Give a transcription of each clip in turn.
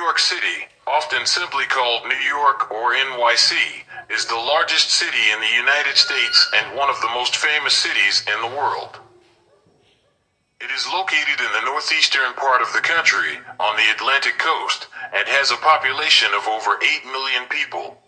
York City, often simply called New York or NYC, is the largest city in the United States and one of the most famous cities in the world. It is located in the northeastern part of the country on the Atlantic coast and has a population of over 8 million people.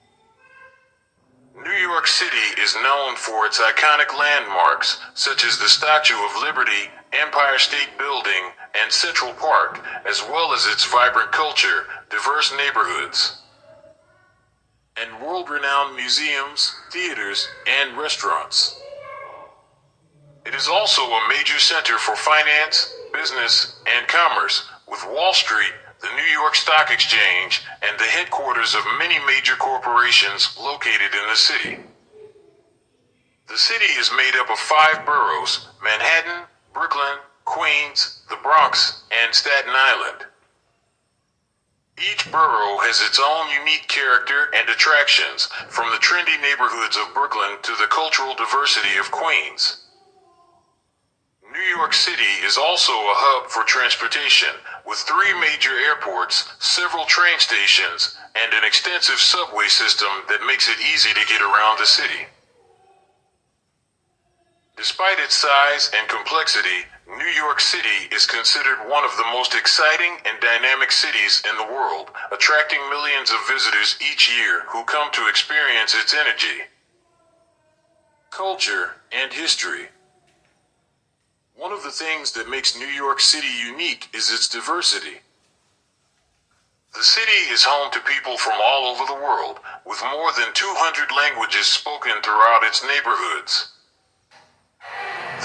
New York City is known for its iconic landmarks such as the Statue of Liberty, Empire State Building, and Central Park, as well as its vibrant culture, diverse neighborhoods, and world-renowned museums, theaters, and restaurants. It is also a major center for finance, business, and commerce, with Wall Street, the New York Stock Exchange, and the headquarters of many major corporations located in the city. The city is made up of 5 boroughs: Manhattan, Brooklyn, Queens, the Bronx, and Staten Island. Each borough has its own unique character and attractions, from the trendy neighborhoods of Brooklyn to the cultural diversity of Queens. New York City is also a hub for transportation, with 3 major airports, several train stations, and an extensive subway system that makes it easy to get around the city. Despite its size and complexity, New York City is considered one of the most exciting and dynamic cities in the world, attracting millions of visitors each year who come to experience its energy, culture, and history. One of the things that makes New York City unique is its diversity. The city is home to people from all over the world, with more than 200 languages spoken throughout its neighborhoods.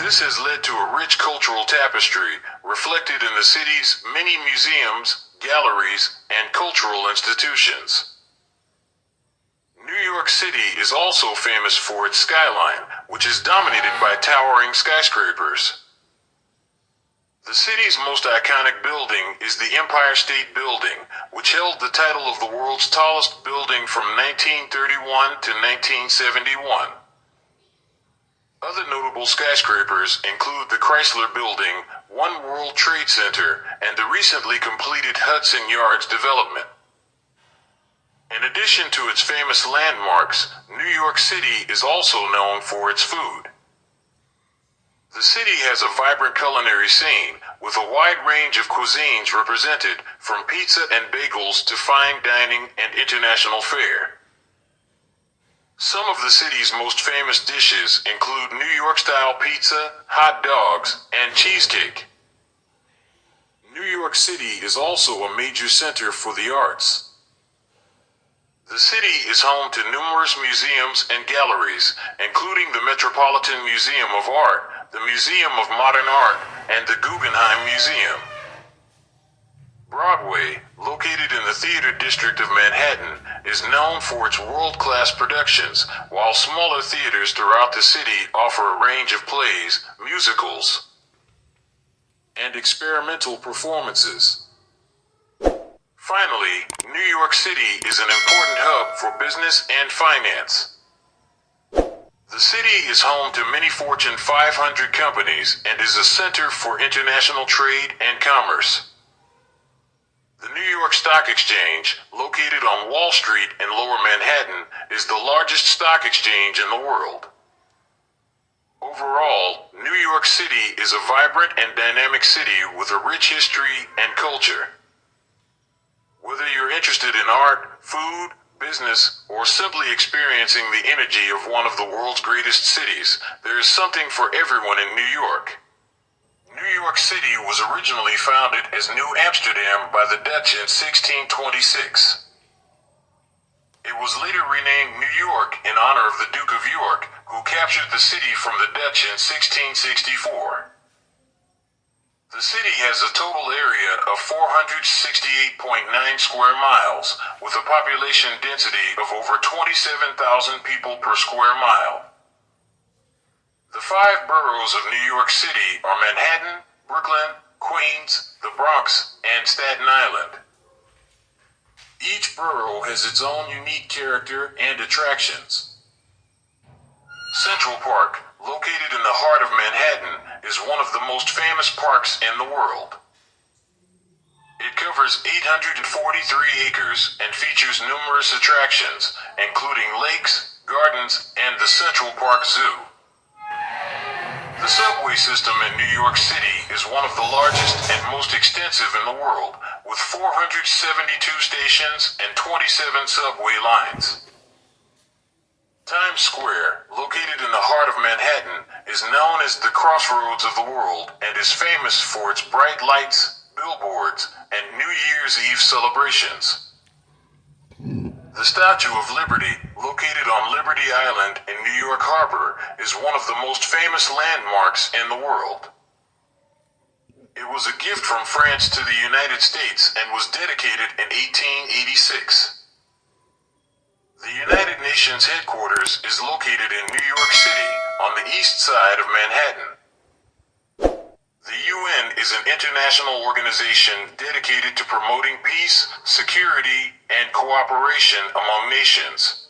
This has led to a rich cultural tapestry reflected in the city's many museums, galleries, and cultural institutions. New York City is also famous for its skyline, which is dominated by towering skyscrapers. The city's most iconic building is the Empire State Building, which held the title of the world's tallest building from 1931 to 1971. Other notable skyscrapers include the Chrysler Building, One World Trade Center, and the recently completed Hudson Yards development. In addition to its famous landmarks, New York City is also known for its food. The city has a vibrant culinary scene, with a wide range of cuisines represented, from pizza and bagels to fine dining and international fare. Some of the city's most famous dishes include New York-style pizza, hot dogs, and cheesecake. New York City is also a major center for the arts. The city is home to numerous museums and galleries, including the Metropolitan Museum of Art, the Museum of Modern Art, and the Guggenheim Museum. Broadway, located in the theater district of Manhattan, is known for its world-class productions, while smaller theaters throughout the city offer a range of plays, musicals, and experimental performances. Finally, New York City is an important hub for business and finance. The city is home to many Fortune 500 companies and is a center for international trade and commerce. The New York Stock Exchange, located on Wall Street in Lower Manhattan, is the largest stock exchange in the world. Overall, New York City is a vibrant and dynamic city with a rich history and culture. Whether you're interested in art, food, business, or simply experiencing the energy of one of the world's greatest cities, there is something for everyone in New York. New York City was originally founded as New Amsterdam by the Dutch in 1626. It was later renamed New York in honor of the Duke of York, who captured the city from the Dutch in 1664. The city has a total area of 468.9 square miles, with a population density of over 27,000 people per square mile. The 5 boroughs of New York City are Manhattan, Brooklyn, Queens, the Bronx, and Staten Island. Each borough has its own unique character and attractions. Central Park, located in the heart of Manhattan, is one of the most famous parks in the world. It covers 843 acres and features numerous attractions, including lakes, gardens, and the Central Park Zoo. The subway system in New York City is one of the largest and most extensive in the world, with 472 stations and 27 subway lines. Times Square, located in the heart of Manhattan, is known as the Crossroads of the world and is famous for its bright lights, billboards, and New Year's Eve celebrations. The Statue of Liberty, located on Liberty Island in New York Harbor, is one of the most famous landmarks in the world. It was a gift from France to the United States and was dedicated in 1886. The United Nations headquarters is located in New York City, on the east side of Manhattan. The UN is an international organization dedicated to promoting peace, security, and cooperation among nations.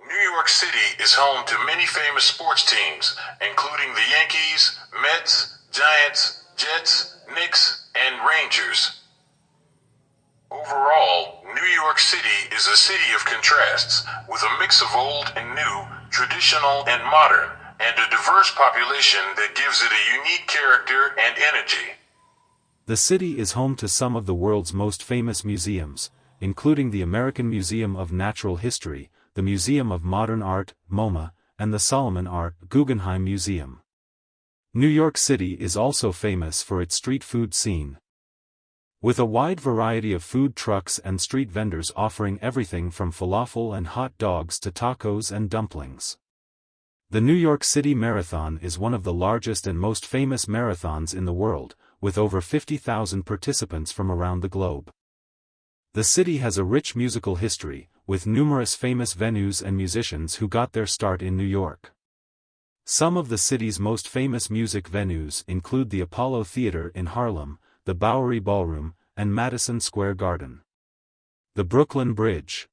New York City is home to many famous sports teams, including the Yankees, Mets, Giants, Jets, Knicks, and Rangers. Overall, New York City is a city of contrasts, with a mix of old and new, traditional and modern, and a diverse population that gives it a unique character and energy. The city is home to some of the world's most famous museums, including the American Museum of Natural History, the Museum of Modern Art, MoMA, and the Solomon Art Guggenheim Museum. New York City is also famous for its street food scene, with a wide variety of food trucks and street vendors offering everything from falafel and hot dogs to tacos and dumplings. The New York City Marathon is one of the largest and most famous marathons in the world, with over 50,000 participants from around the globe. The city has a rich musical history, with numerous famous venues and musicians who got their start in New York. Some of the city's most famous music venues include the Apollo Theater in Harlem, the Bowery Ballroom, and Madison Square Garden. The Brooklyn Bridge,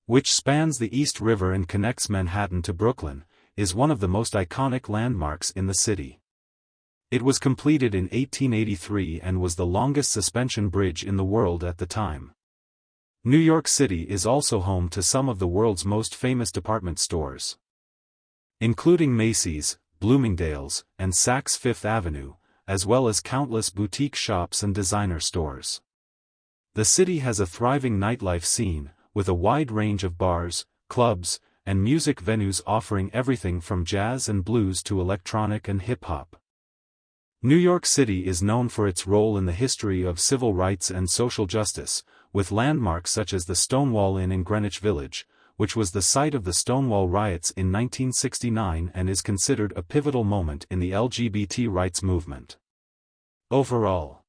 which spans the East River and connects Manhattan to Brooklyn, is one of the most iconic landmarks in the city. It was completed in 1883 and was the longest suspension bridge in the world at the time. New York City is also home to some of the world's most famous department stores, including Macy's, Bloomingdale's, and Saks Fifth Avenue, as well as countless boutique shops and designer stores. The city has a thriving nightlife scene, with a wide range of bars, clubs, and music venues offering everything from jazz and blues to electronic and hip-hop. New York City is known for its role in the history of civil rights and social justice, with landmarks such as the Stonewall Inn in Greenwich Village, which was the site of the Stonewall riots in 1969 and is considered a pivotal moment in the LGBT rights movement. Overall,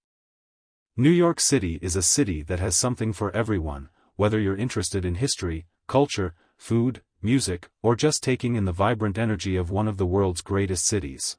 New York City is a city that has something for everyone, whether you're interested in history, culture, food, music, or just taking in the vibrant energy of one of the world's greatest cities.